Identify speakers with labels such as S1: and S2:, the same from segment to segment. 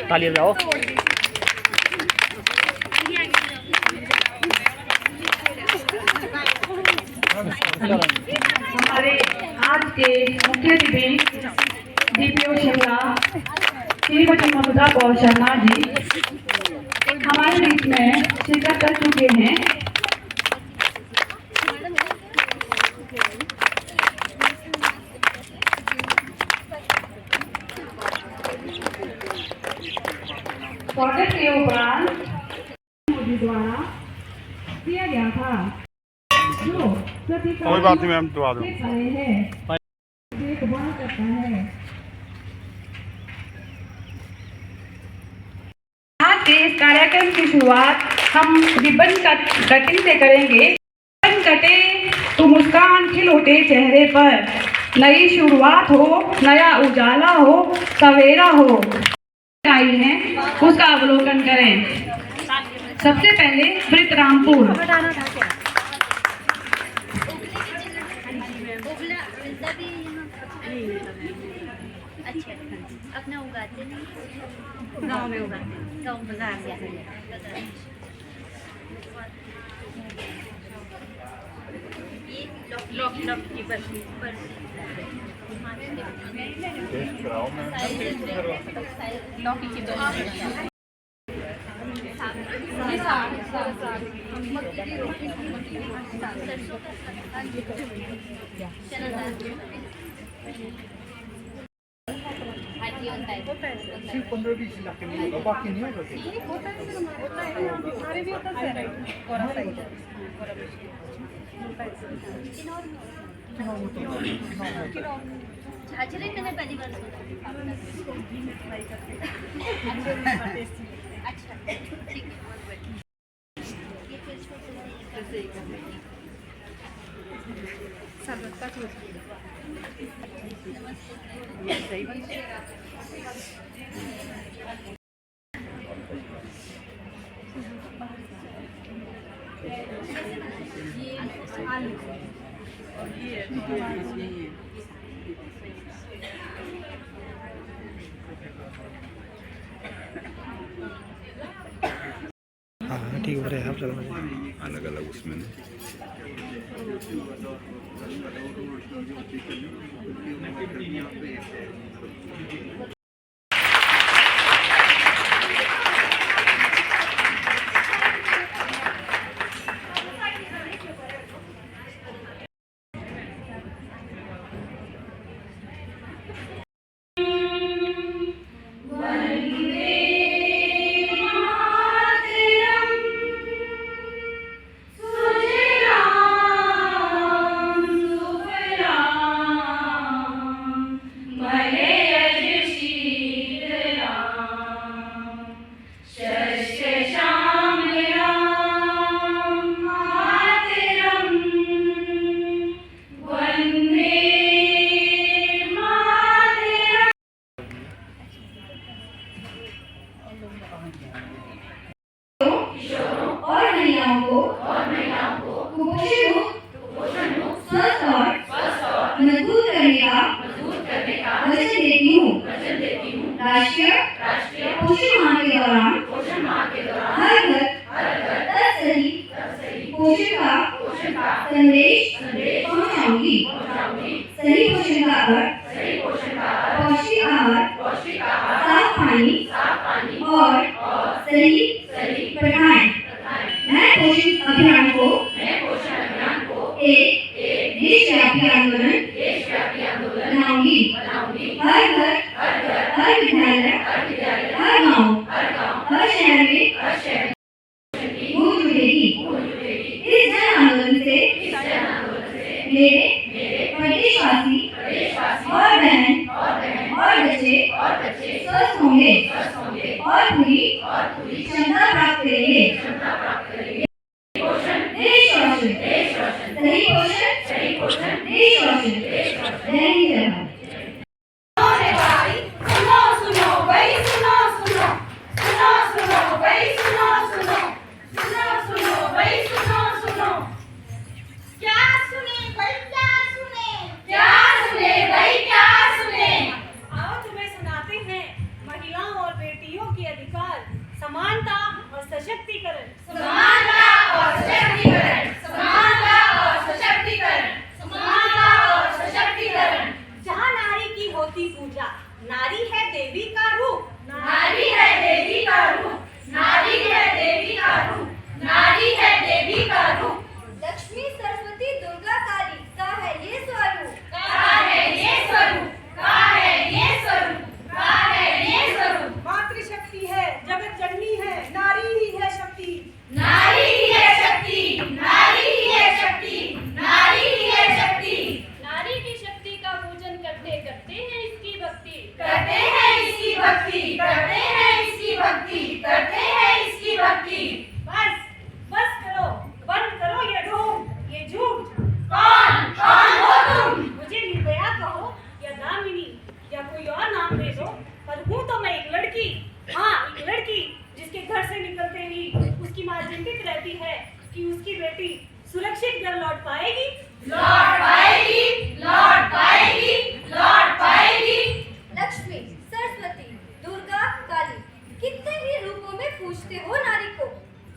S1: ताली बजाओ।
S2: हमारे आज के मुख्य अतिथि डीपीओ शिमला श्रीमती ममता गौर शर्मा जी हमारे बीच में शिरकत कर चुके हैं। स्वागत के उपरांत मोदी द्वारा किया गया था जो
S3: कोई बात नहीं मैम, दुआ दो।
S2: देखभाल करता है। आज के इस कार्यक्रम की शुरुआत हम रिबन कटिंग से करेंगे। रिबन कटे तो मुस्कान खिल उठे चेहरे पर, नई शुरुआत हो, नया उजाला हो, सवेरा हो। आई है उसका अवलोकन करें। सबसे पहले वृतरामपुर।
S4: अपना उगाते नहीं, गांव में उगाते, गांव बाजार में। ये लॉक की बर्फी लौकी की छाछरे मैंने पहली बार सुना। अच्छा ठीक है, ये फिर
S1: हाँ ठीक हो रहे हैं आप, चलो
S3: अलग अलग उसमें
S2: और महिलाओं को कुपोषण मुक्त स्वस्थ और मजबूत करने का वचन देती हूँ। राष्ट्रीय पोषण माह के दौरान हर घर तक सही पोषण का संदेश पहुँचाऊंगी। सही पोषण का अर्थ पौष्टिक आहार, साफ पानी और सही प्रथाएं। मैं पोषण अभियान को एक देशव्यापी आंदोलन बनाऊंगी। हर घर, हर विद्यालय, हर गांव, हर शहर में गूंज उठेगी। इस जन आंदोलन से मेरे प्रदेशवासी और बहन और बच्चे स्वस्थ होंगे और पूरी क्षमता प्राप्त करेंगे। देश रोशन, सही पोषण, देश रोशन। जय हिंद, जय भारत।
S5: आओ तुम्हें सुनाते होती पूजा। नारी है देवी का रूप,
S6: नारी है देवी का रूप, नारी है देवी का रूप, नारी है देवी का रूप।
S4: लक्ष्मी सरस्वती दुर्गा काली का है ये स्वरूप,
S6: का है ये स्वरूप, का है ये स्वरूप, का है ये स्वरूप।
S5: मातृशक्ति है, जगत जननी है, नारी ही है शक्ति,
S6: नारी ही है शक्ति, नारी ही है शक्ति, नारी ही है शक्ति।
S7: नारी की शक्ति का पूजन करते करते हैं इसकी भक्ति,
S6: करते हैं इसकी भक्ति, करते हैं इसकी भक्ति, करते हैं इसकी भक्ति।
S5: बस बस करो, बंद करो ये ढोंग, ये झूठ।
S6: कौन हो तुम?
S5: मुझे निर्दया कहो या दामिनी या कोई और नाम दे दो, पर हूँ तो मैं एक लड़की। हाँ, एक लड़की जिसके घर से निकलते ही उसकी माँ चिंतित रहती है कि उसकी बेटी सुरक्षित घर लौट पाएगी,
S6: लौट पाएगी, लौट पाएगी, लौट पाएगी।
S4: लक्ष्मी सरस्वती दुर्गा काली कितने ही रूपों में पूजते हो नारी को,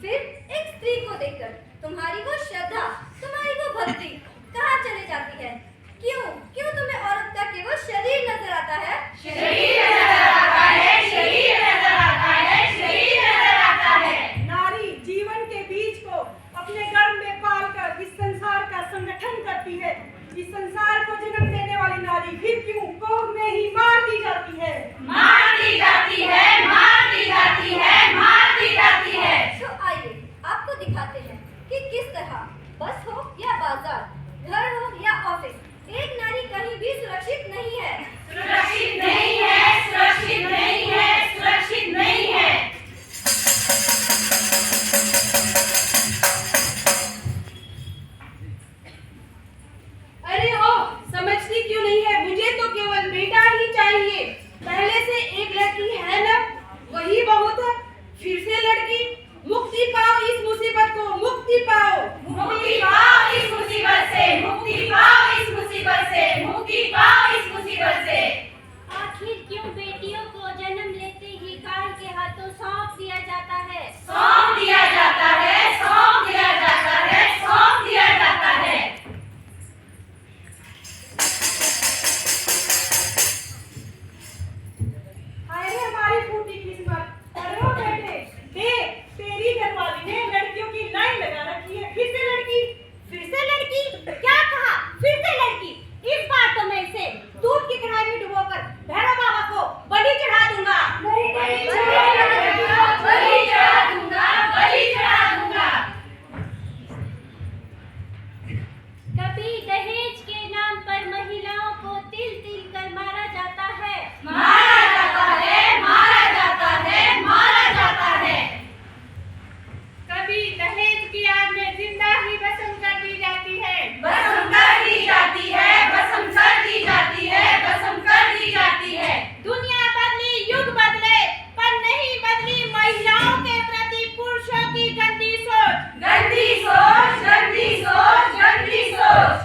S4: फिर एक स्त्री को देखकर तुम्हारी वो श्रद्धा, तुम्हारी वो भक्ति कहाँ चले जाती है? क्यों क्यों तुम्हें औरत का केवल शरीर नजर आता है?
S6: शरीर नजर आता है, शरीर नजर आता है, शरीर नजर आता है।
S5: नारी जीवन के बीज को अपने गर्भ में पालकर इस संसार का संगठन करती है। इस संसार को जन्म देने वाली नारी फिर क्यों कोख में ही मार दी जाती है?
S6: मार दी जाती है, मार दी जाती है, मार दी जाती है।
S4: तो आइए आपको दिखाते हैं कि किस तरह बस हो या बाजार, घर हो या ऑफिस, एक नारी कहीं भी सुरक्षित नहीं है।
S6: सुरक्षित नहीं है, सुरक्षित नहीं है, सुरक्षित नहीं है।
S2: अरे ओ, समझती क्यों नहीं है? मुझे तो केवल बेटा ही चाहिए। पहले से एक लड़की है ना, वही बहुत है। फिर से लड़की। मुक्ति पाओ इस मुसीबत को, मुक्ति पाओ,
S6: मुक्ति पाओ इस मुसीबत से, मुक्ति पाओ इस मुसीबत से, मुक्ति पाओ इस मुसीबत से।
S7: आखिर क्यों बेटियों को जन्म लेते ही काल के हाथों सौंप दिया जाता है?
S6: सौंप दिया जाता है, सौंप दिया जाता है, सौंप दिया जाता है।
S5: हाय रे हमारी फूटी किस्मत। अरे ओ बेटे, देख तेरी घरवाली ने लड़कियों की लाइन लगा रखी है। फिर से लड़की,
S7: फिर से लड़की? क्या कहा? फिर से लड़की? इस बार तो मैं इसे दूध की कढ़ाई में डुबोकर भैरव बाबा को बलि चढ़ा दूंगा।
S6: बलि चढ़ा दूंगा, बलि चढ़ा दूंगा, बलि चढ़ा दूंगा।
S7: कभी दहेज के नाम पर महिलाओं को तिल तिल कर मारा जाता है,
S6: मारा जाता है, मारा जाता है, मारा जाता है।
S7: कभी दहेज की आग में जिंदा ही भस्म कर दी जाती है,
S6: भस्म कर दी जाती है, भस्म कर दी जाती है, भस्म कर दी जाती है।
S7: दुनिया बदली, युग बदले, पर नहीं बदली महिलाओं के प्रति पुरुषों की गंदी सोच।
S6: गंदी सोच, गंदी सोच, गंदी सोच।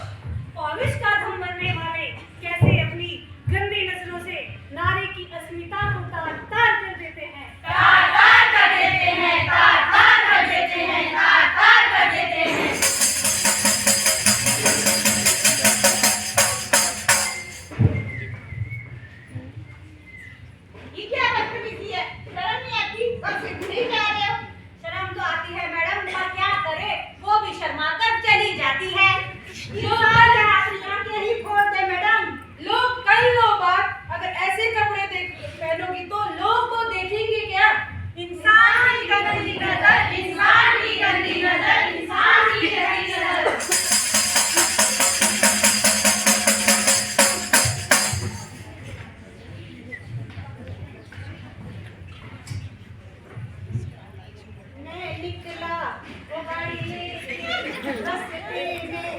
S5: पौरुष का धम बनने वाले कैसे अपनी गंदी नजरों से नारी की अस्मिता को तार तार कर देते हैं।
S6: तार तार कर देते हैं, तार तार कर देते हैं, तार तार कर देते हैं।
S7: ये क्या बदतमीजी है? शर्म नहीं आती? और फिर घूरी जा रहे हो?
S5: शर्म तो आती है मैडम, पर क्या करे, वो भी शर्मा कर चली जाती है।
S2: लोग कल आंखें ही फोड़ दे मैडम। लोग कल लो बात। अगर ऐसे कपड़े पहनोगी तो लोग तो देखेंगे क्या?
S5: इंसान की गंदी नजर,
S6: इंसान की गंदी नजर, इंसान की गंदी नजर।
S5: मैं निकला वो गाड़ी ले, रास्ते में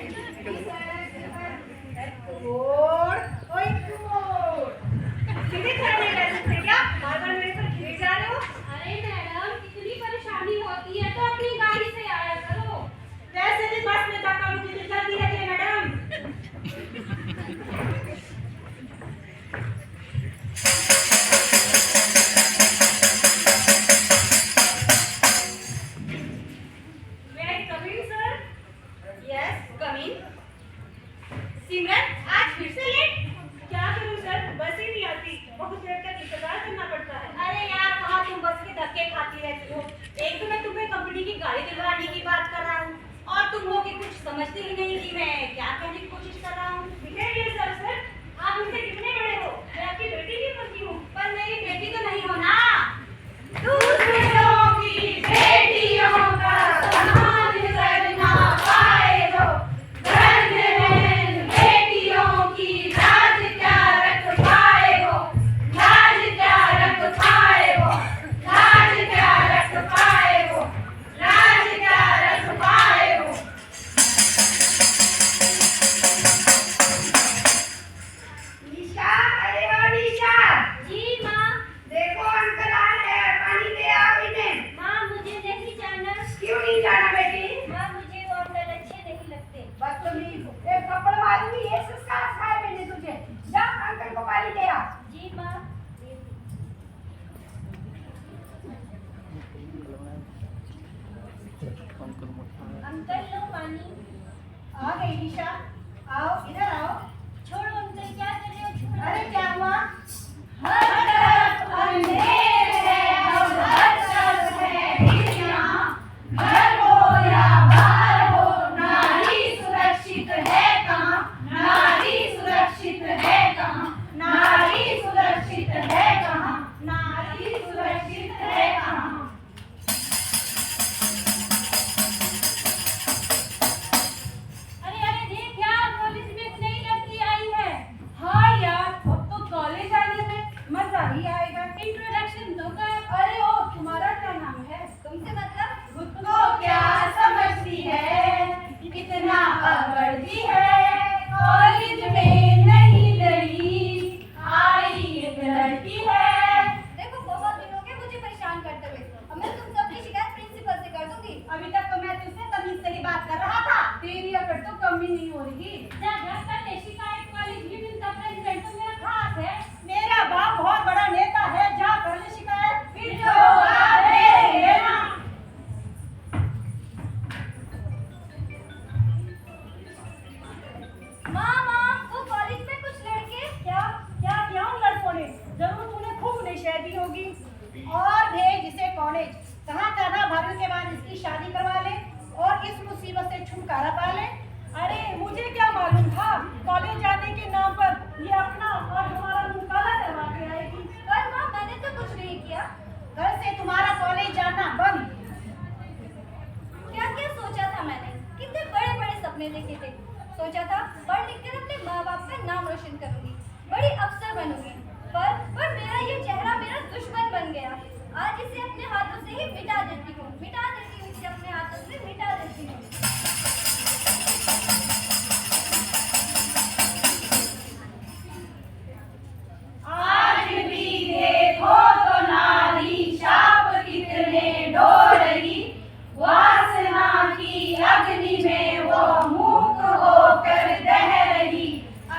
S5: बहुत देर तक इंतजार करना पड़ता है।
S7: अरे यार कहाँ तुम बस के धक्के खाती रहती हो। एक तो मैं तुम्हें कंपनी की गाड़ी दिलवाने की बात कर रहा हूँ और तुम लोग कुछ समझते ही नहीं कि मैं क्या कहने की कोशिश कर रहा हूँ।
S5: बिहेवियर सर, आप मुझसे कितने बड़े हो? मैं आपकी बेटी भी बनती हूँ।
S7: पर मेरी बेटी तो नहीं हो ना।
S6: दूसरों की बेटियों का सम्मान करना पाए हो, घर में बहन बेटियों की लाज क्या रख पाए हो, लाज क्या रख पाए हो, लाज क्या रख पाए हो, लाज क्या रख पाए हो। निशा, अरे ओ निशा,
S4: जी माँ।
S6: देखो अंकल आए हैं, पानी दे आओ इन्हें।
S4: माँ मुझे नहीं जाना।
S6: क्यों नहीं जाना बेटी?
S4: माँ मुझे वो अंकल अच्छे नहीं लगते।
S6: बदतमीज, एक कपड़ मारूंगी, ये संस्कार खाए मैंने तुझे। जा अंकल को पानी दे आ।
S4: जी माँ। अंकल लो पानी।
S6: आ गई निशा, आओ इधर आओ।
S4: छोड़ो अंकल, क्या कर रहे हो? छोड़ो।
S6: अरे क्या हुआ? हर तरफ अंधेर है, अब हर तरफ है हिरणा। घर हो या बाहर हो, नारी सुरक्षित है कहाँ? नारी सुरक्षित है कहाँ? नारी सुरक्षित है कहाँ? नारी सुरक्षित है कहाँ?
S4: अरे अरे देख यार, पुलिस में एक नई लड़की आई है।
S2: हाँ यार, अब तो कॉलेज आने में मजा ही आएगा।
S4: इंट्रोडक्शन दो कर।
S2: अरे ओ, तुम्हारा क्या नाम है?
S4: तुमसे मतलब?
S6: तो क्या समझती है, कितना अवर्थी है, कॉलेज में नहीं गई, आई एक लड़की है।
S4: देखो बहुत दिन हो गए मुझे परेशान करते हुए। अब मैं तुम सबकी शिकायत प्रिंसिपल से कर दूंगी।
S7: अभी तक तो मैं तुझसे तमीज से ही बात कर रहा था।
S2: तेरी अकड़ तो कम ही नहीं हो रही।
S4: जा घर का शिकायत वाली यूनियन का प्रेसिडेंट तो मेरा खास है।
S7: मेरा बाप बहुत बड़ा नेता है, जा कर ले शिकायत।
S6: फिर जो होगा देख लेना।
S4: माँ वो कॉलेज में कुछ लड़के।
S7: क्या क्या किया उन लड़कों ने? जरूर तूने खूब नशे दी होगी। और भेज इसे कॉलेज। कहाँ करना भाभी के बाद इसकी शादी करवा ले और इस मुसीबत से छुटकारा पा ले।
S2: अरे मुझे क्या मालूम था, कॉलेज जाने के नाम पर ये अपना और हमारा मुंह काला करवा के आएगी।
S4: पर माँ मैंने तो कुछ नहीं किया।
S7: कल से तुम्हारा कॉलेज जाना बंद।
S4: क्या क्या सोचा था मैंने, कितने बड़े बड़े सपने देखे थे। सोचा था पढ़ लिख कर अपने माँ बाप का नाम रोशन करूंगी, बड़ी अफसर बनूंगी। पर मेरा ये चेहरा मेरा दुश्मन बन गया। आज इसे अपने हाथों से ही मिटा देती हूँ, मिटा देती हूँ इसे अपने हाथों से मिटा देती हूँ।
S6: आज भी देखो तो नारी शाप कितने ढो रही, वासना की अग्नि में वो मूक होकर दह रही।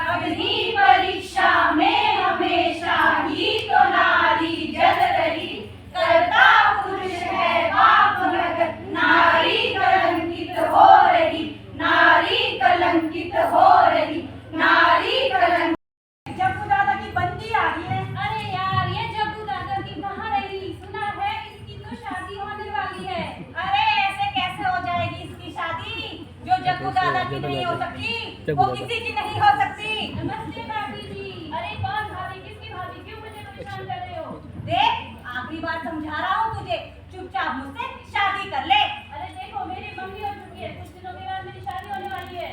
S6: अग्नि परीक्षा में हमेशा ही तो नारी जल रही। करता पुरुष है बाप मगर नारी कलंकित हो रही, नारी कलंकित हो रही, नारी कलंकित।
S7: जग्गू दादा की बंदी आ रही है।
S4: अरे यार ये जग्गू दादा की कहाँ रही? सुना है इसकी तो शादी होने वाली है।
S7: अरे ऐसे कैसे हो जाएगी इसकी शादी? जो जग्गू दादा की नहीं हो सकती वो किसी की नहीं हो सकती।
S4: नमस्ते भाभी जी। अरे कौन भाभी? किसकी भाभी? क्यों मुझे परेशान कर रहे हो?
S7: देख आखिरी बार समझा रहा हूँ तुझे, चुपचाप मुझसे शादी कर ले।
S4: अरे देखो मेरी मम्मी हो चुकी है, कुछ दिनों के बाद मेरी शादी होने वाली है।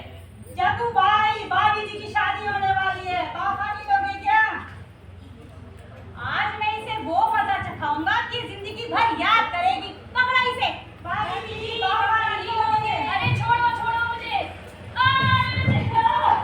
S7: जग्गू भाई भाभी जी की शादी होने वाली है, पाव भाजी लोगे क्या? आज मैं इसे वो मजा चखाऊंगा कि जिंदगी भर याद करेगी। पकड़ा इसे। भाभी जी पाव भाजी लोगे?
S4: अरे छोड़ो छोड़ो मुझे। अरे छोड़ो।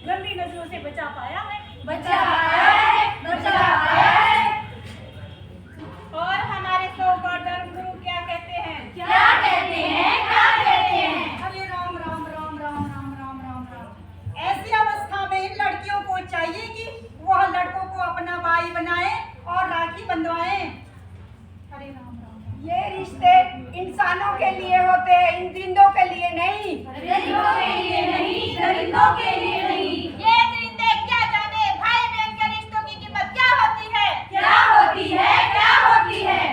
S5: गंदी नजरों से बचा पाया है?
S6: बचा पाया है।
S7: और हमारे सो धर्म गुरु क्या कहते हैं?
S6: क्या कहते हैं?
S7: अरे राम राम राम राम राम राम राम राम। ऐसी अवस्था में इन लड़कियों को चाहिए कि वह लड़कों को अपना भाई बनाए और राखी बंधवाए। अरे राम राम।
S8: ये रिश्ते इंसानों के लिए होते हैं, इन दरिंदों के लिए नहीं।
S6: दरिंदों के लिए नहीं।
S7: ये दरिंदे क्या जाने भाई बहन के रिश्तों की कीमत क्या होती है?
S6: क्या होती है?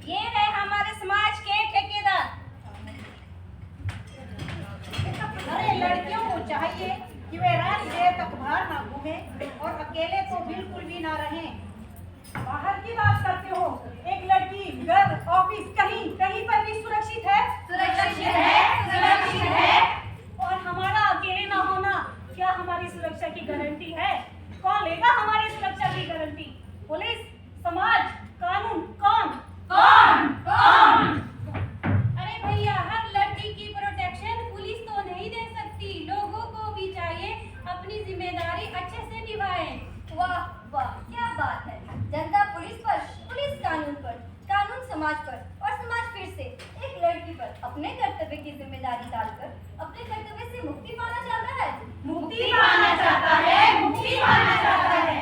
S7: ये रहे हमारे समाज के ठेकेदार। अरे लड़कियों को चाहिए कि वे रात देर तक बाहर ना घूमें और अकेले तो बिल्कुल भी ना रहें। बाहर की बात करते हो, एक लड़की घर, ऑफिस, कहीं पर भी सुरक्षित है?
S6: सुरक्षित है।
S5: और हमारा अकेले ना होना क्या हमारी सुरक्षा की गारंटी है? कौन लेगा हमारी सुरक्षा की गारंटी? पुलिस, समाज, कानून, कौन?
S7: अरे भैया, हर लड़की की प्रोटेक्शन पुलिस तो नहीं दे सकती। लोगों को भी चाहिए अपनी जिम्मेदारी अच्छे से निभाएं।
S4: वाह वाह, क्या बात है। जनता पुलिस पर, पुलिस कानून पर, कानून समाज पर और समाज फिर से एक लड़की पर अपने कर्तव्य की जिम्मेदारी डालकर अपने कर्तव्य से मुक्ति पाना चाहता है।
S6: मुक्ति पाना चाहता है।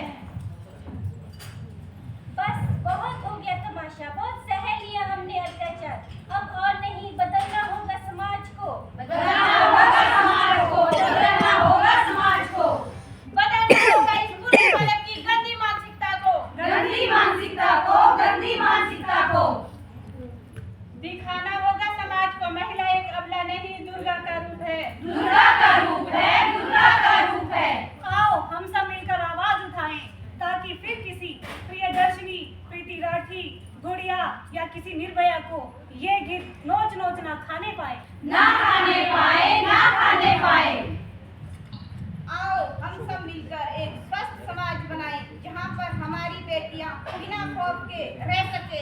S7: बस बहुत हो गया तमाशा, बहुत सह लिया हमने अत्याचार। अब और नहीं, बदलना होगा समाज को।
S6: बदलना होगा समाज को।
S7: बदलना होगा इस बुरे हालत की गंदी मानसिकता को। दिखाना होगा समाज को महिला एक अबला नहीं, दुर्गा का रूप है।
S5: आओ हम सब मिलकर आवाज उठाएं ताकि फिर किसी प्रियदर्शनी, प्रीति राठी, गुड़िया या किसी निर्भया को ये गीत नोच ना खाने पाए।
S7: आओ हम सब मिलकर एक स्वस्थ समाज बनाएं, जहाँ पर हमारी बेटियां बिना खौफ के रह सके।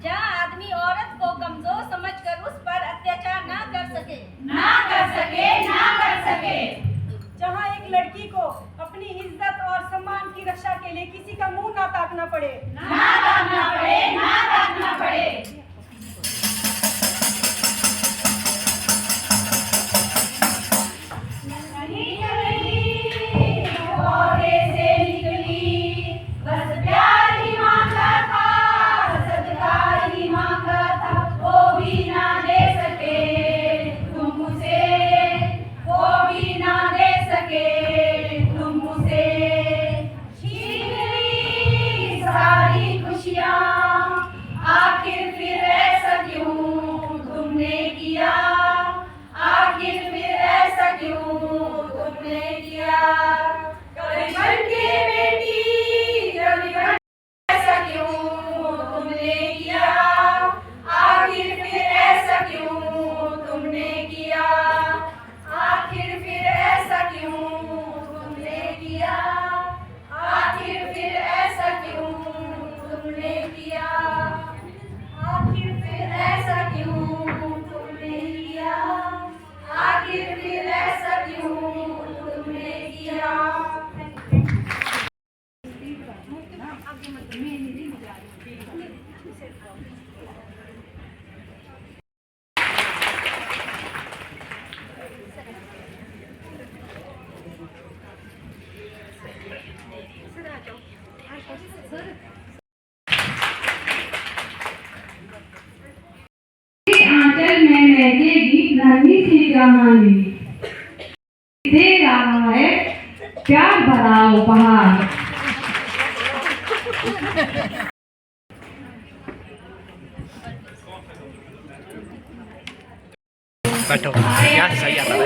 S7: जहाँ आदमी औरत को कमजोर समझकर उस पर अत्याचार ना कर सके।
S5: जहाँ एक लड़की को अपनी इज्जत और सम्मान की रक्षा के लिए किसी का मुंह ना ताकना पड़े।
S2: आंचल में महकेगी नन्ही सी कहानी, दे रहा है प्यार भरा उपहार।
S1: बैठो यार, सही आता है।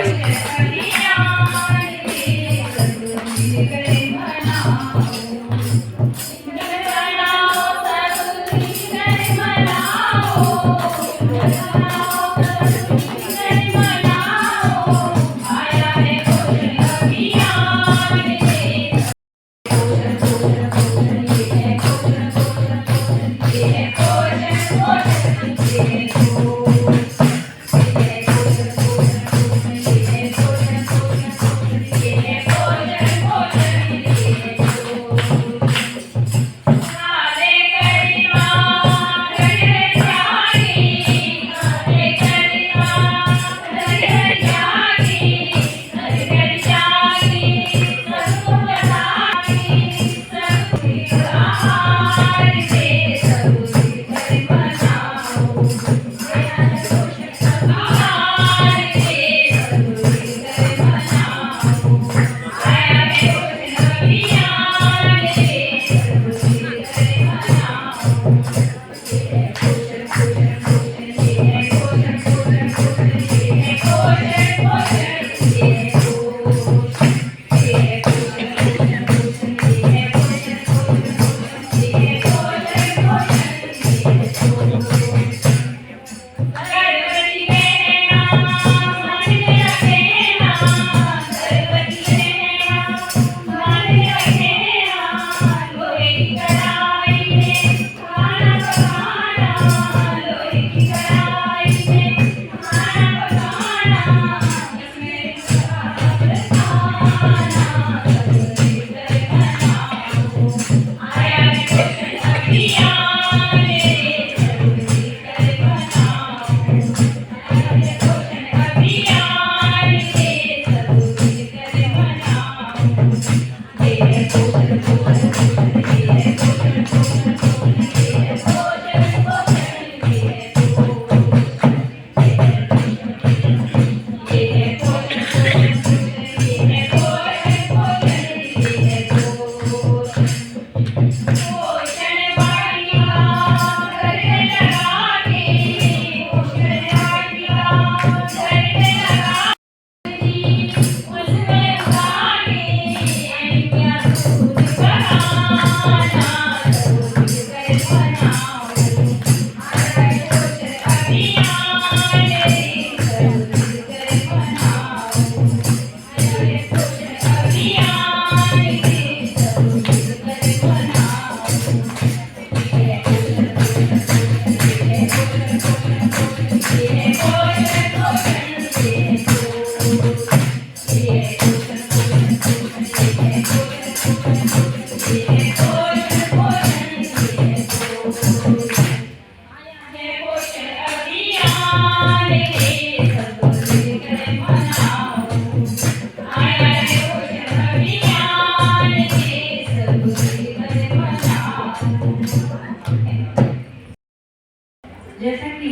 S2: जैसा कि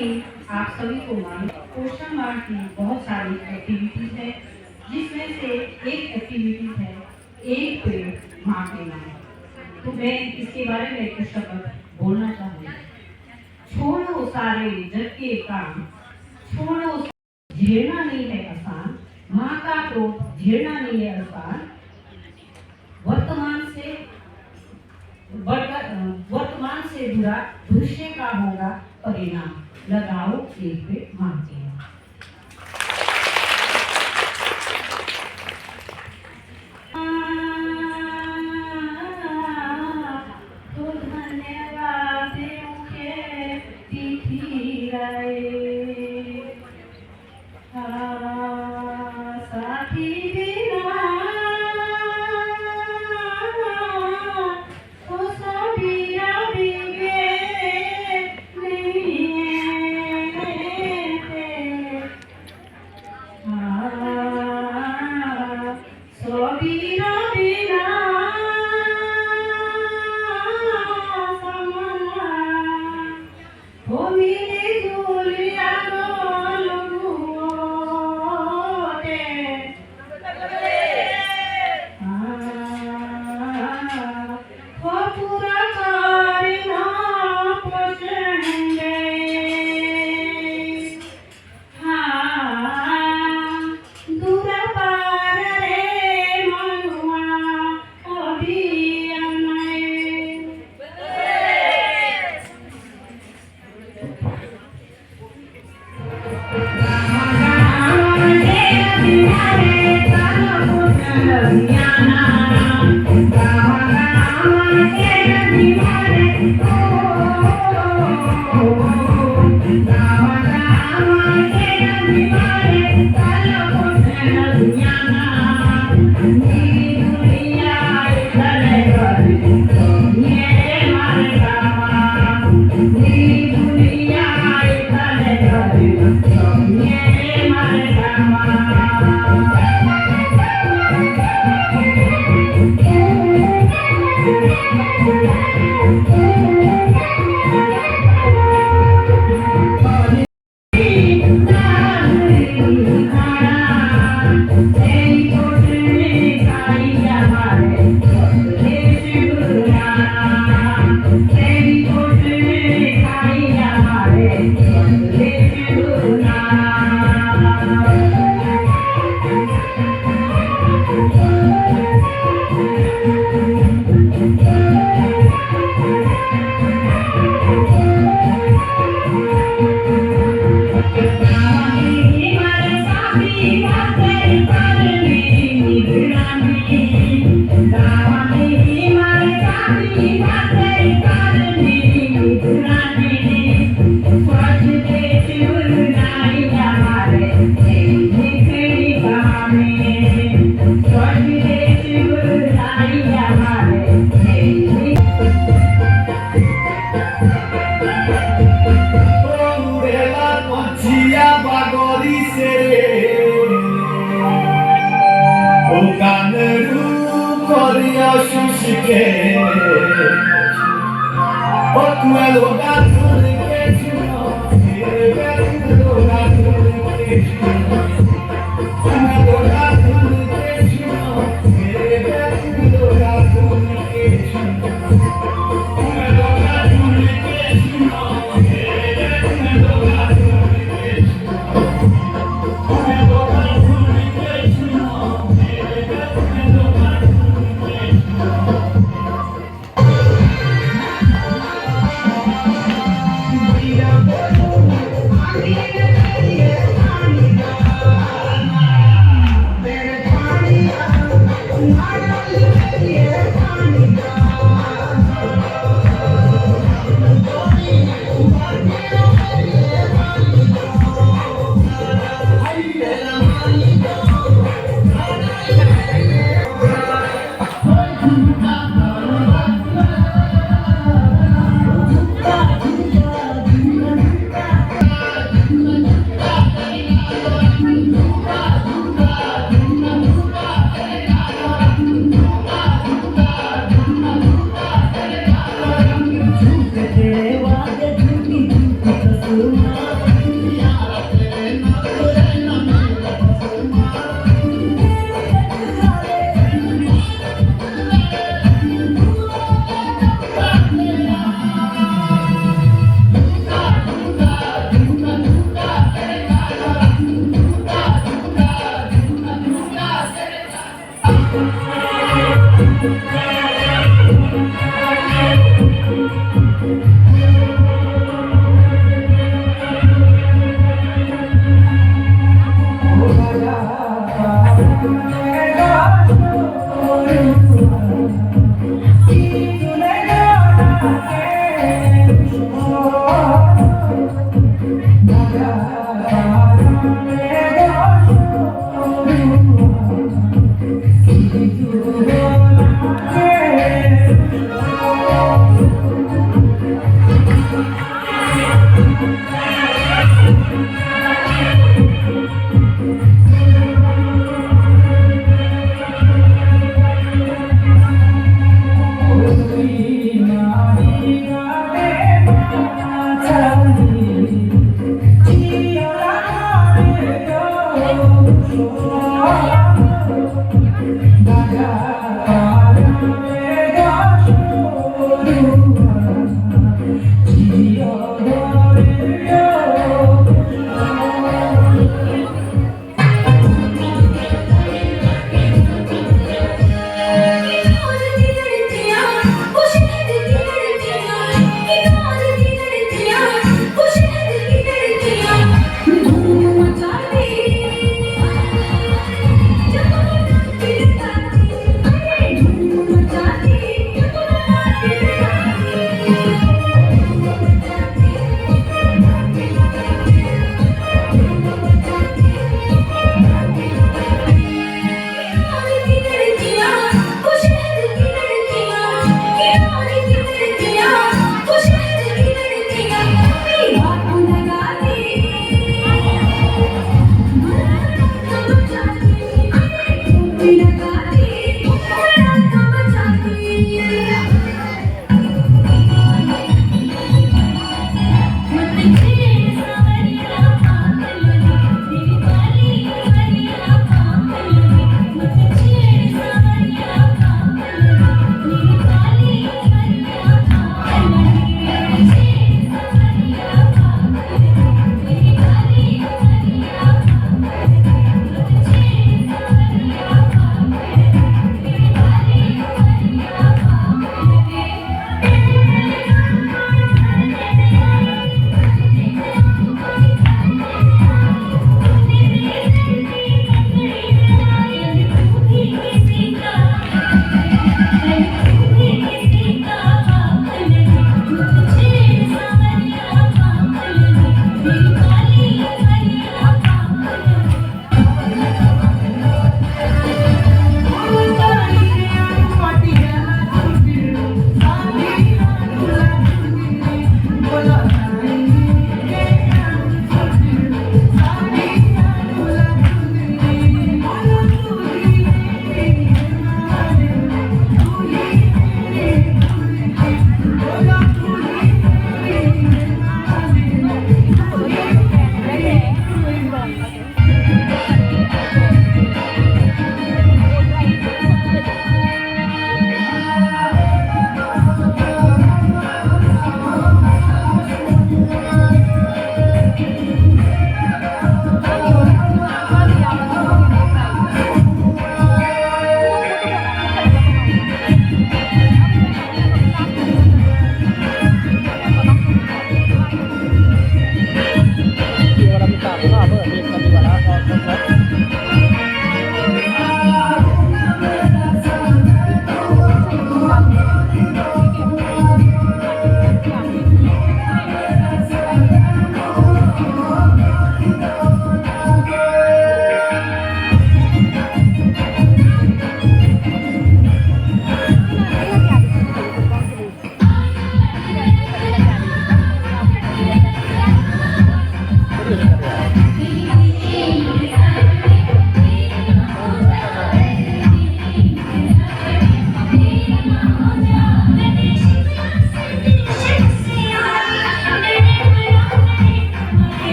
S2: आप सभी को मालूम, पोषण माह की बहुत सारी एक्टिविटीज है, जिसमें से एक एक्टिविटी है एक पेड़ माँ के नाम। तो मैं इसके बारे में कुछ शब्द बोलना चाहूँगी। छोड़ो सारे जग के काम, छोड़ो, झेलना नहीं है आसान, माँ का तो झेलना नहीं है आसान। वर्तमान से जुड़ा भविष्य का होगा परिणाम, लगाओ एक पेड़ माँ के नाम। तो धन्यवाद के तिथि साथी बिना तो सबीरा बिगे नहीं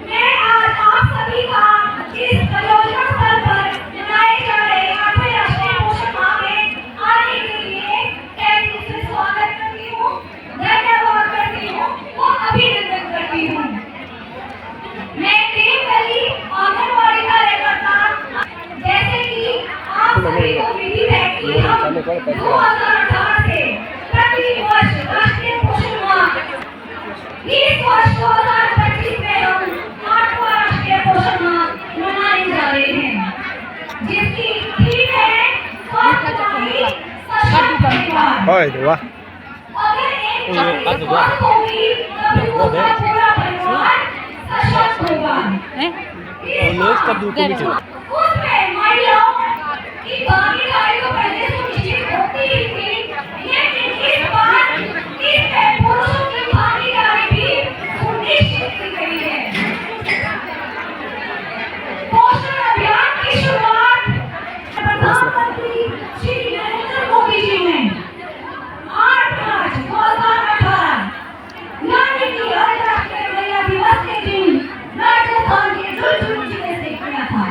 S6: मैं आज आप सभी का इस प्रयोजन स्थल पर मनाए जा रहे 8वें राष्ट्रीय पोषण माह में आने के लिए एक दूसरे स्वागत करती हूँ, धन्यवाद करती हूँ और अभिनंदन करती हूँ। मैं टेमगली आंगनवाड़ी कार्यकर्ता, जैसे कि आप सभी को विधि है कि हम 2018 से प्रति वर्ष राष्ट्रीय पोषण माह, इस वर्ष 2025 में हम 8वां राष्ट्रीय पोषण माह मनाने जा रहे हैं, जिसकी थीम है स्वस्थ मातृ सशक्त परिवार। अगर एक मातृ स्वस्थ होगी तभी उसका पूरा परिवार सशक्त होगा। उसमें महिलाओं की भागीदारी तो पहले सुनिश्चित होती ही थी, लेकिन इस बार इसमें पुरुषों की भागीदारी भी सुनिश्चित की गई है। पोषण अभियान की शुरुआत प्रधानमंत्री श्री नरेंद्र मोदी जी ने 8 मार्च 2018 यानी कि अंतर्राष्ट्रीय महिला दिवस के दिन राजस्थान के झुंझुनू जिले से किया था।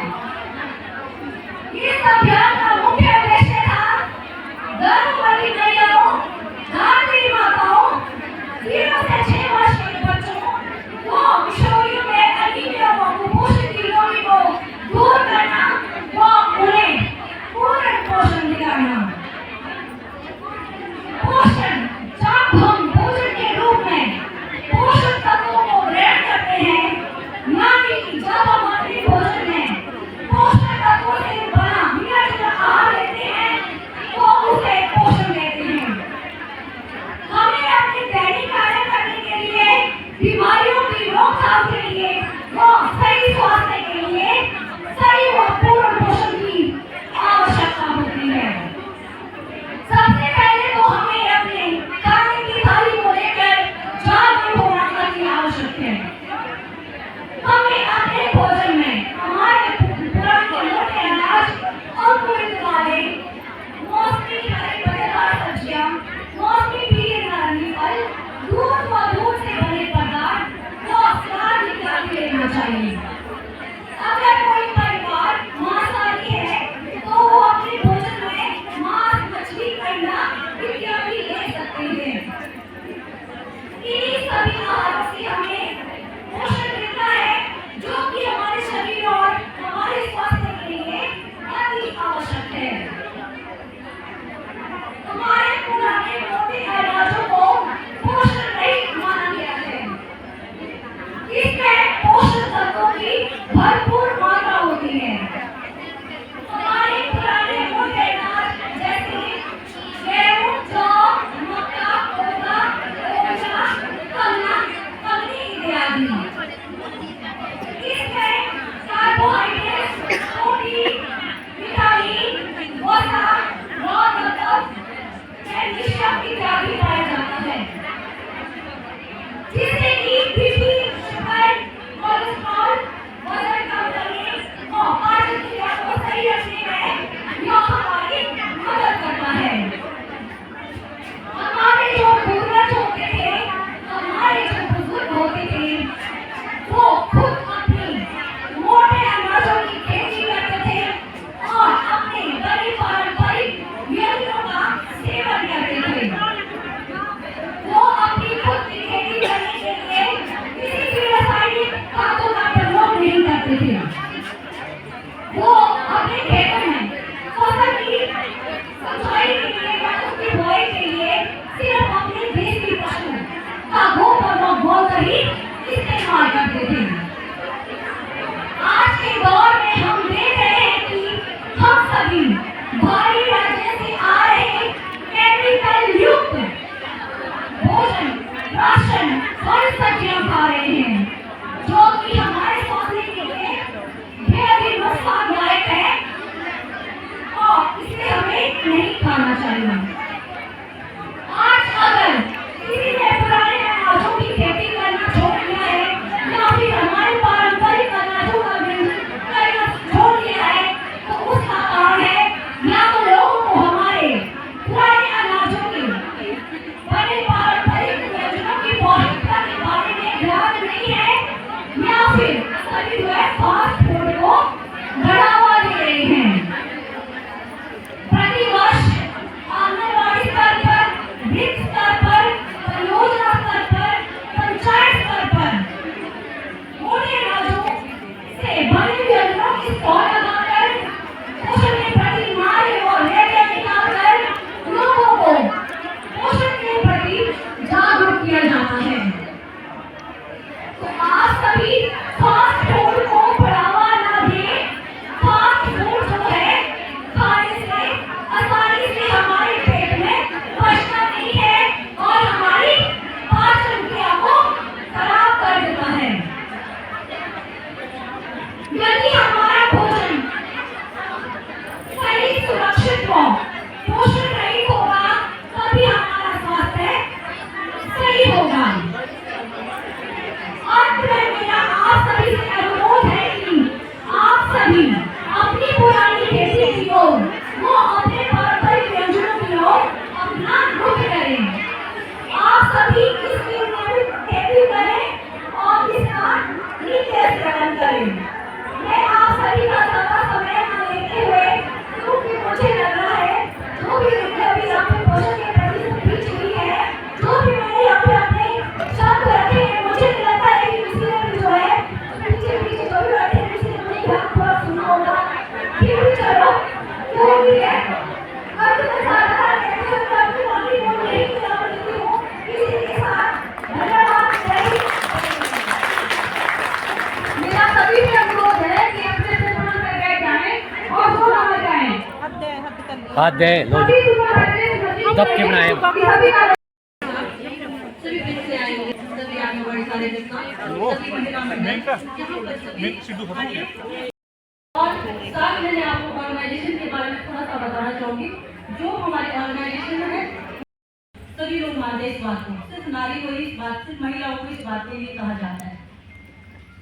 S6: इत्यादि पाया जाता है, जिससे कि बीपी, शुगर, कोलेस्ट्रॉल, वजन कम करने और पाचन क्रिया को सही रखने में यह हमारी मदद करता है। हमारे जो पूर्वज होते थे, हमारे जो बुजुर्ग होते थे, वो खुद अपनी मोटे अनाजों की खेती करते थे और अपने बड़े पारंपरिक व्यंजनों का सेवन करते थे। वो अपनी खुद की खेती करने के लिए किसी भी रासायनिक खादों का प्रयोग नहीं करते थे। वो अपने खेतों में फसल की सिंचाई के लिए या उसकी बुआई के लिए सिर्फ अपने देसी पशु का गोबर और गोबर ही इस्तेमाल करते थे। आज के दौर में हम देख रहे हैं कि हम सभी बाहरी राज्य से आ रहे केमिकल युक्त भोजन, राशन, फल सब्जियां खा रहे हैं, जो कि हमारे स्वास्थ्य के लिए बेहद ही नुकसानदायक है और इसे हमें नहीं खाना चाहिए। आज अगर किसी ने पुराने अनाजों की खेती करना छोड़ दिया है या फिर हमारे पारंपरिक अनाजों का व्यंजन करना छोड़ दिया है, तो उसका कारण है या तो लोगों को हमारे पुराने अनाजों के बने पारंपरिक व्यंजनों की पौष्टिकता के बारे में ध्यान नहीं है, या फिर सभी लोग फास्ट फूड को बढ़ावा दे रहे हैं। प्रतिवर्ष आंगनवाड़ी स्तर पर, वृक्ष स्तर पर, परियोजना स्तर पर, पंचायत स्तर पर मोटे अनाजों से बने व्यंजनों की स्टॉल लगाकर पोषण के प्रति नारे और रैलियां निकालकर लोगों को पोषण के प्रति जागरूक किया जाता है। तो आप सभी फास्ट फूड को बढ़ावा न दें। फास्ट फूड जो है खाने से आसानी से हमारे पेट में पचता नहीं है और हमारी पाचन क्रिया को खराब कर देता है। यदि हमारा भोजन सही, सुरक्षित हो, पोषण रहित होगा, तभी हमारा स्वास्थ्य सही होगा। अंत में मेरा आप सभी से अनुरोध है कि आप सभी अपनी पुरानी खेती की ओर, वो अपने पारंपरिक व्यंजनों की ओर अपना रुख करें। आप सभी इसकी नियमित खेती करें और इसका नित्य सेवन करें। मैं आप सभी का ज़्यादा समय न लेते हुए, क्योंकि मुझे लग रहा है जो भी अभी आपने पोषण के प्रति स्पीच दी है, जो भी मैंने अपने शब्द रखे हैं, मुझे लगता है कि किसी ने भी जो है पीछे पीछे जो भी बैठे हैं, किसी ने मेरी बात पूरा सुना होगा। फिर भी चलो, जो भी है अब मैं साधारण कहती हूँ, मैं अपनी वाली बोल नहीं करती हूँ किसी के साथ। धन्यवाद। मेरा सभी से अनुरोध है कि अपने से सुना कर बैठ जाएं और सुना कर जाएं।
S1: हाथ दे लो दब के बनाए
S2: सभी फिर से आएंगे, सभी आंगनबाड़ी सभी महिला मंडल और साथ में मैं आपको ऑर्गेनाइजेशन के बारे में थोड़ा सा बताना चाहूँगी। जो हमारे ऑर्गेनाइजेशन है, सभी लोग मानते हैं इस बात को, सिर्फ नारी को इस बात, सिर्फ महिलाओं को इस बात के लिए कहा जाता है।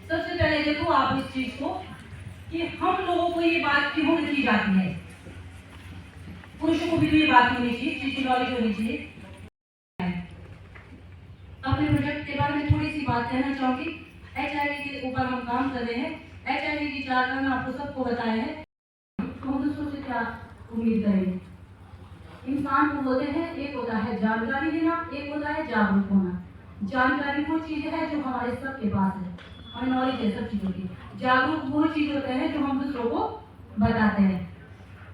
S2: सबसे पहले देखो आप इस चीज को कि हम लोगों को ये बात क्यों की जाती है, पुरुषों को भी ये बात होनी चाहिए, चीज की नॉलेज होनी चाहिए। अपने प्रोजेक्ट के बारे में थोड़ी सी बात कहना चाहूँगी। HIV के ऊपर हम काम कर रहे हैं। HIV की जानकारी मैं आपको सबको बताया है। हम दूसरों से क्या उम्मीद करेंगे? इंसान को बोलते हैं, एक होता है जानकारी देना, एक होता है जागरूक होना। जानकारी वो चीज़ है जो हमारे सबके पास है, हमें नॉलेज है सब चीज़ों की। जागरूक वो चीज़ होते हैं जो हम दूसरों को बताते हैं।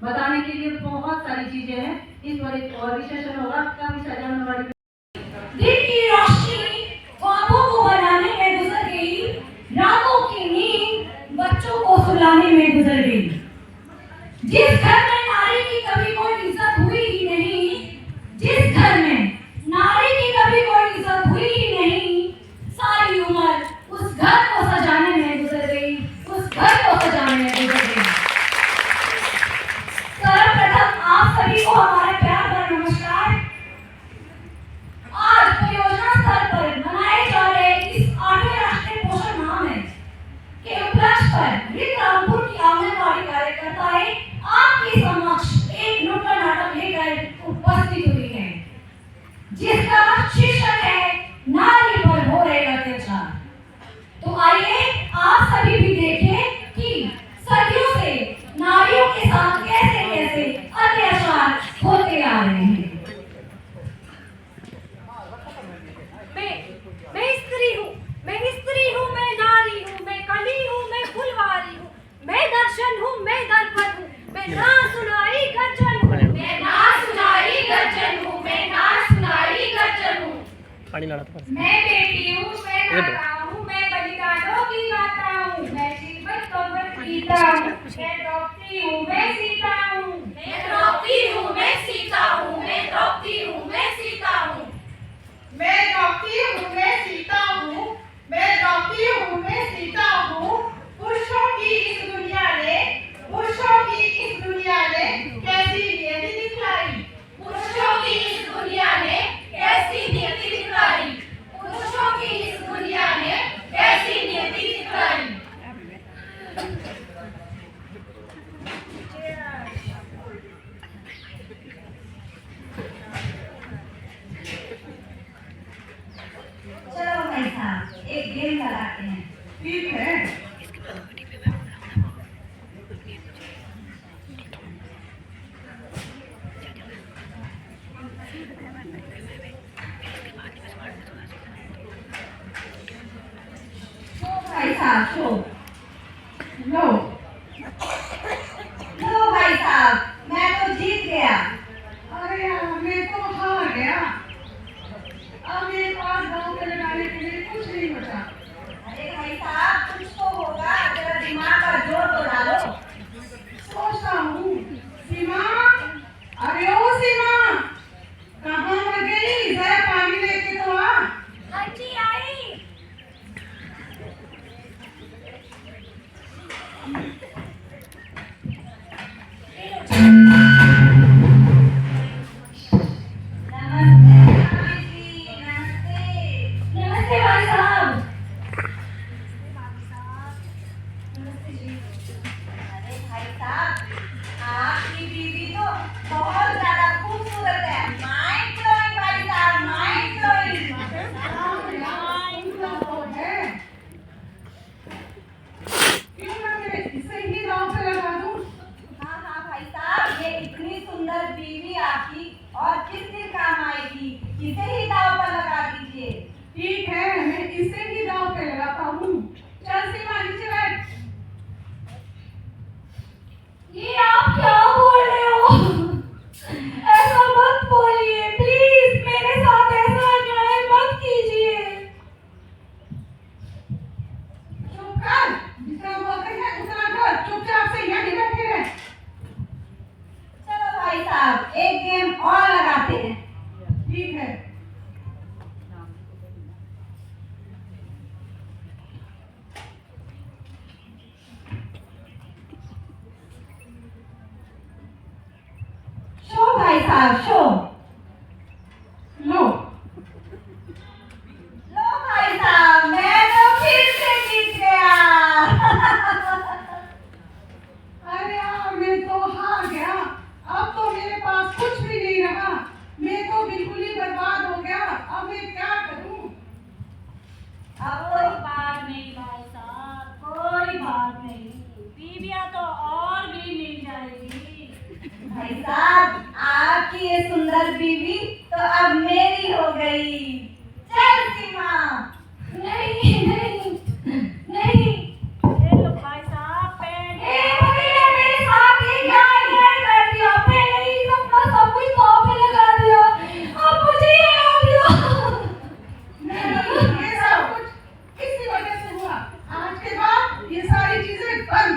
S2: बताने के लिए बहुत सारी चीज़ें हैं। इस बार एक और भी सेशन होगा, काफी सजाने वाली। दिन की रोशनी ख्वाबों को बनाने में गुजर गई, रातों की नींद बच्चों को सुलाने में गुजर गई। जिस घर में नारी की कभी कोई इज्जत हुई ही नहीं, जिस घर में नारी की कभी कोई इज्जत हुई ही नहीं, सारी उम्र उस घर को सजाने में गुजर गई, उस घर को सजाने में गुजर गई। सर्वप्रथम आप सभी को हमारा प्यार भरा नमस्कार।
S5: सुनाई गर्जन हूँ, मैं ना सुनाई गर्जन हूँ, मैं ना सुनाई गर्जन हूँ।
S2: मैं बेटी हूँ, मैं माता हूँ, मैं बलिदानों की माता हूँ, मैं जीवन कमर पीता हूँ, मैं द्रौपदी हूँ, मैं सीता हूँ,
S6: मैं द्रौपदी हूँ, मैं सीता हूँ, मैं द्रौपदी हूँ, मैं सीता हूँ।
S7: मैं द्रौपदी हूँ, मैं सीता हूँ, मैं द्रौपदी हूँ, मैं सीता हूँ। पुरुषों की इस दुनिया ने कैसी नियति दिखलाई,
S6: पुरुषों की इस दुनिया ने कैसी नियति दिखलाई, पुरुषों की इस दुनिया ने कैसी नियति दिखलाई।
S8: चलो भाई साहब एक गेम लगाते हैं।
S2: ठीक है।
S8: भाई साहब शो
S2: लो
S8: लो भाई साहब मैं तो जीत गया।
S2: अरे यार मैं तो हार गया। अब मेरे पास गाँव के लगाने के लिए कुछ नहीं बचा।
S8: अरे भाई साहब कुछ तो होगा, जरा दिमाग का जोर तो डालो।
S2: सोचता हूँ। सीमा, अरे ओ सीमा, कहाँ मर गई? जरा पानी लेके तो आ।
S5: हाँ जी आई।
S8: नमस्ते भाई साहब। अरे भाई साहब आपकी बीवी तो बहुत ज्यादा खूबसूरत है। माइंड ब्लोइंग भाई साहब, माइंड ब्लोइंग।
S2: क्यों ना मैं इसे ही दांव पे लगा दूं?
S8: हाँ हाँ भाई साहब ये इतनी सुंदर बीवी आपकी और किस दिन काम आएगी, इसे ही दांव पर लगा दीजिए।
S2: ठीक है, मैं इसे ही दांव पे लगाता हूँ। चल सीमा नीचे बैठ।
S5: ये आप क्या बोल रहे हो? ऐसा मत बोलिए प्लीज, मेरे साथ ऐसा अन्याय मत कीजिए।
S2: चुप कर, जितना बोलते हैं उतना कर। चुपचाप से यहीं बैठे रह।
S8: चलो भाई साहब एक गेम और लगाते हैं।
S2: ठीक है।
S8: शो भाई साहब शो।
S2: लो
S8: लो भाई साहब मैं तो फिर से जीत गया।
S2: अरे यार मैं तो हार गया। अब तो मेरे पास कुछ भी नहीं रहा। मैं तो बिल्कुल ही बर्बाद हो गया। अब मैं क्या करूं?
S7: अब कोई बात नहीं भाई साहब, कोई बात नहीं, बीवियां तो और भी मिल जाएगी।
S8: भाई साहब आपकी ये सुंदर बीवी तो अब मेरी हो गई। चल सीमा।
S5: नहीं नहीं नहीं।
S7: ये लो भाई साहब पेन।
S5: मेरे साथ ये क्या अन्याय कर दिया? पहले ही अपना सब कुछ दांव पे लगा दिया, अब मुझे ये हो गया।
S2: ये सब कुछ किसी वजह से हुआ। आज के बाद ये सारी चीजें बंद।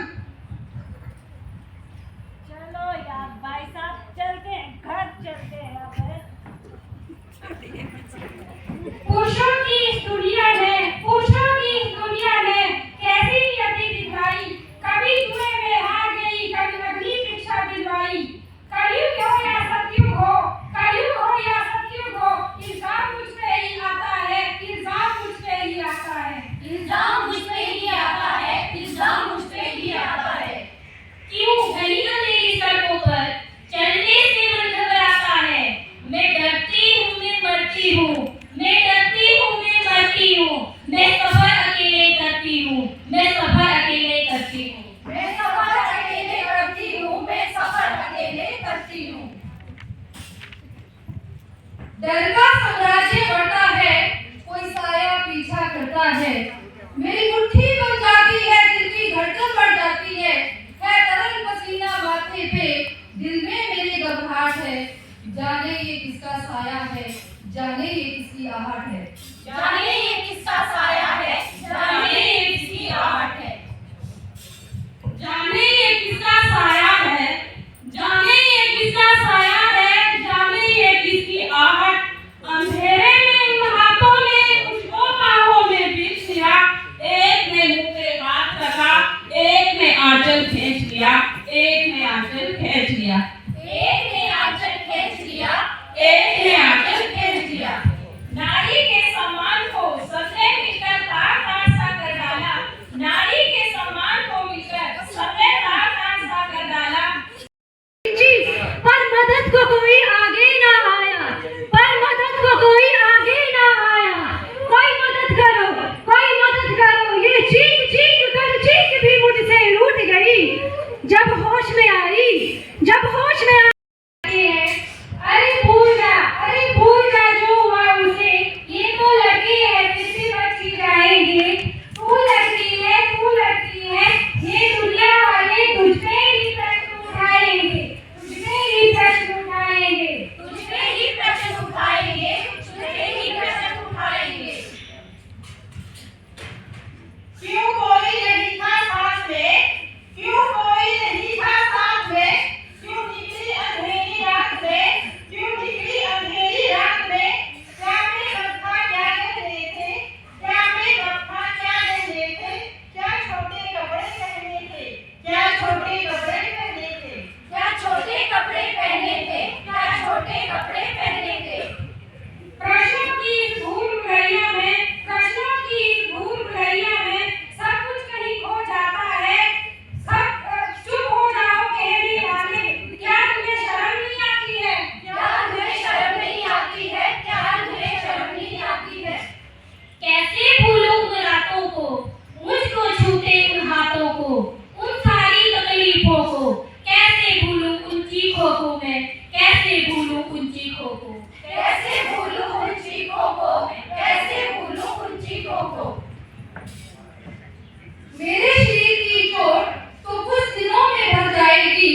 S7: चलो यार भाई साहब चलते हैं, घर चलते हैं अब।
S5: पुरुषों की इस दुनिया ने कैसी नियति दिखाई, कभी कुएं में हार गई, कभी अग्नि परीक्षा दिलवाई। कलयुग हो या सतयुग हो, कलयुग हो या सतयुग हो, इल्जाम मुझ पे ही आता है, इल्जाम मुझ पे ही आता है,
S6: इल्जाम मुझ पे ही आता है, इल्जाम मुझ पे ही आता है।
S5: क्यों गलियों तेरी सड़कों पर चलने से मन घबराता है। मैं डरती हूँ, मैं मरती हूँ, मैं डरती हूँ, मैं मरती हूँ, मैं सफर अकेले करती हूँ, मैं सफर अकेले करती हूँ।
S6: मैं सफर अकेले करती हूँ, मैं सफर अकेले करती हूँ।
S2: डर का साम्राज्य बढ़ता है, कोई साया पीछा करता है। मेरी मुट्ठी बन जाती है, दिल की धड़कन बढ़ जाती है तरल पसीना माथे पे,
S9: आहट है, जाने ये किसका साया है, जाने ये किसकी आहट है।
S6: जाने ये किसका साया है, जाने ये किसकी आहट है।
S2: जाने ये किसका साया है, जाने ये किसका साया है, जाने ये किसकी आहट। अंधेरे में उन हाथों ने मुझको बाहों में बिछ लिया, एक ने मुंह पे हाथ रखा, एक ने आंचल खींच लिया, एक ने आंचल खींच लिया,
S6: एक ने आंचल खींच लिया,
S2: एक ने आंचल खींच लिया।
S6: नारी के सम्मान को सबने मिलकर तार तार सा कर डाला, नारी के सम्मान को मिलकर सबने तार तार सा कर डाला।
S9: पर मदद को कोई आगे ना आया, पर मदद को कोई आगे ना आया। कोई मदद करो, कोई मदद करो, ये चीख चीख कर चीख भी मुझसे रूठ गई। जब होश में आई, जब होश में आई है, अरे भूल जा जो हुआ उसे, ये तो लड़की है फिर भी बच्ची जाएंगे। तू लड़की है, ये दुनिया वाले तुझ पे ही प्रश्न उठाएंगे, तुझ पे ही प्रश्न उठाएंगे,
S6: तुझ पे ही प्रश्न उठाएंगे, तुझ पे ही प्रश्न उठाएंगे।
S7: क्यों कोई नहीं था साथ में, क्यों कोई नहीं था साथ में, क्यों निकली अंधेरी रात में, क्यों निकली अंधेरी रात में। क्या मैं वफा क्या कहने थे, क्या मैं वफा क्या कहने थे, क्या छोटे कपड़े पहने थे, क्या छोटे कपड़े पहने थे।
S6: क्या छोटे कपड़े पहने थे, क्या छोटे कपड़े पहने थे।
S2: प्रश्नों की इस भूल भुलैया में, प्रश्नों की इस भूल भुलैया में सब कुछ कहीं खो जाता है। सब चुप हो जाओ कहने वाले, क्या तुम्हें शर्म नहीं आती है,
S6: क्या तुम्हें शर्म नहीं आती है, क्या तुम्हें शर्म नहीं आती है।
S9: कैसे भूलूं उन रातों को, मुझको छूते उन हाथों को, उन सारी तकलीफों को। कैसे भूलूं उन चीखों को मैं, कैसे भूलूं उन चीखों को।
S6: कैसे भूलूं उन चीखों को, कैसे भूलूं उन चीखों को।
S9: मेरे शरीर की चोट तो कुछ दिनों में भर जाएगी,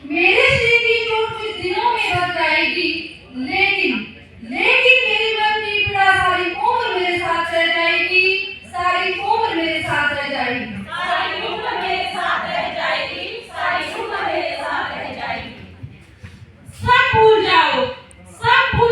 S9: मेरे शरीर की चोट कुछ दिनों में भर जाएगी, लेकिन मेरी मन की पीड़ा सारी उम्र मेरे साथ रह जाएगी, सारी उम्र मेरे साथ रह जाएगी।
S6: सारी उम्र मेरे साथ रह जाएगी, सारी उम्र मेरे साथ रह जाएगी।
S2: सब भूल जाओ, सब भूल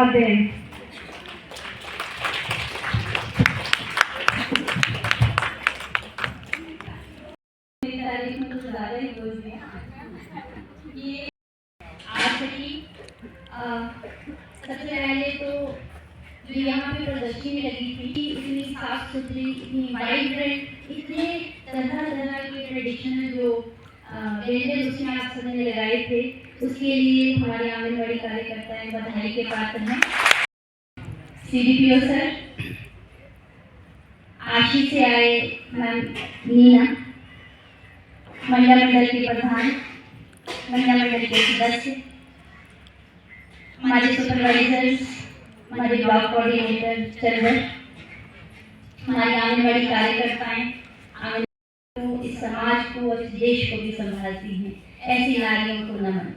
S9: उपाध्याय। सबसे पहले तो जो यहाँ पे प्रदर्शनी लगी थी, इतनी साफ सुथरी, इतनी वाइब्रेंट, इतने तरह तरह के ट्रेडिशनल जो व्यंजन उसमें आप सबने लगाए थे, उसके लिए हमारे आंगनबाड़ी कार्यकर्ता बधाई के पात्र हैं। CDPO सर, आशी से आए मैम नीना, महिला मंडल के प्रधान, महिला मंडल के सदस्य, हमारे सुपरवाइजर्स, हमारे ब्लॉक कोऑर्डिनेटर चंदर, हमारी आंगनबाड़ी कार्यकर्ताएं, आंगनबाड़ी को, इस समाज को और इस देश को भी संभालती हैं, ऐसी नारियों को नमन।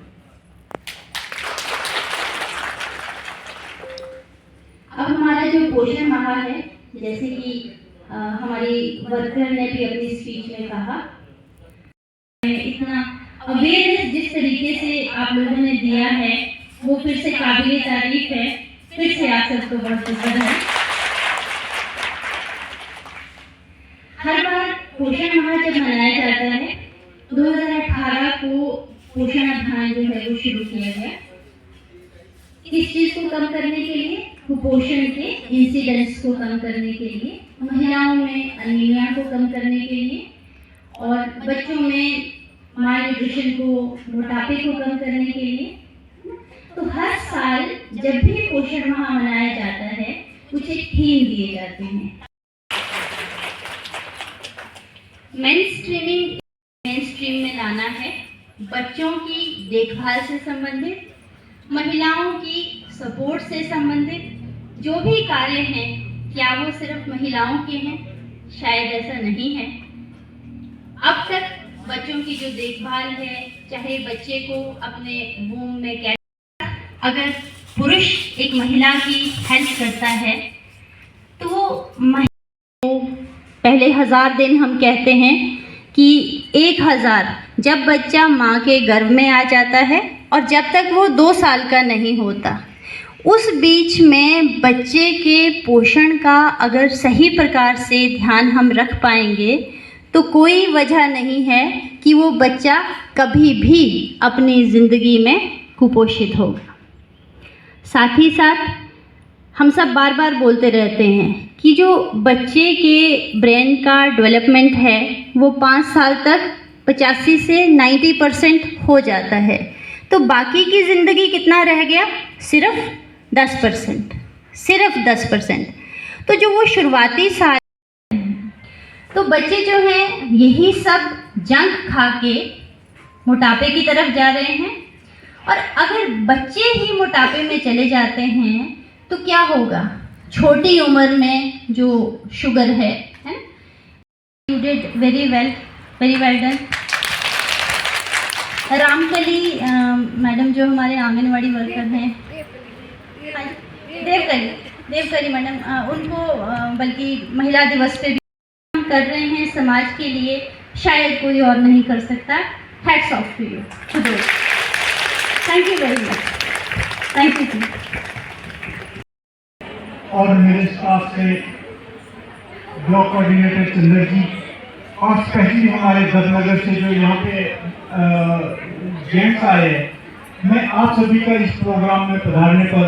S9: अब हमारा जो पोषण माह है, जैसे कि हमारी वर्कर ने भी अपनी स्पीच में कहा, इतना अवेयरनेस जिस तरीके से आप लोगों ने दिया है वो फिर से काबिले तारीफ है। फिर से आप सबको बहुत बधाई। हर बार पोषण माह जब मनाया जाता है, 2018 को पोषण अभियान जो है वो शुरू किया गया। किस चीज को कम करने के लिए? कुपोषण के इंसिडेंट्स को कम करने के लिए, महिलाओं में अनीमिया को कम करने के लिए, और बच्चों में माल न्यूट्रिशन को, मोटापे को कम करने के लिए। तो हर साल जब भी पोषण माह मनाया जाता है, कुछ एक थीम दिए जाते हैं। मेनस्ट्रीम में लाना है, बच्चों की देखभाल से संबंधित, महिलाओं की सपोर्ट से संबंधित जो भी कार्य हैं, क्या वो सिर्फ महिलाओं के हैं? शायद ऐसा नहीं है। अब तक बच्चों की जो देखभाल है, चाहे बच्चे को अपने वूम में क्या, अगर पुरुष एक महिला की हेल्प करता है तो वो पहले 1000 दिन हम कहते हैं कि 1000 जब बच्चा माँ के गर्भ में आ जाता है और जब तक वो 2 साल का नहीं होता, उस बीच में बच्चे के पोषण का अगर सही प्रकार से ध्यान हम रख पाएंगे तो कोई वजह नहीं है कि वो बच्चा कभी भी अपनी ज़िंदगी में कुपोषित होगा। साथ ही साथ हम सब बार बार बोलते रहते हैं कि जो बच्चे के ब्रेन का डेवलपमेंट है वो 5 साल तक 85 से 90% हो जाता है, तो बाकी की ज़िंदगी कितना रह गया? सिर्फ 10%, सिर्फ 10%। तो जो वो शुरुआती साल, तो बच्चे जो हैं यही सब जंक खा के मोटापे की तरफ जा रहे हैं, और अगर बच्चे ही मोटापे में चले जाते हैं तो क्या होगा? छोटी उम्र में जो शुगर है ना? You did very well done. Ramkali madam जो हमारे आंगनवाड़ी वर्कर हैं, देवकली मैडम, उनको बल्कि महिला दिवस पे भी काम कर रहे हैं समाज के लिए, शायद कोई और नहीं कर सकता। Hats off to you. Thank you very much. Thank you.
S10: और मेरे स्टाफ से ब्लॉक कोऑर्डिनेटर चंद्र जी, और स्पेशली हमारे दरनगर से जो यहाँ पे जेंट्स आए हैं, मैं आप सभी का इस प्रोग्राम में पधारने पर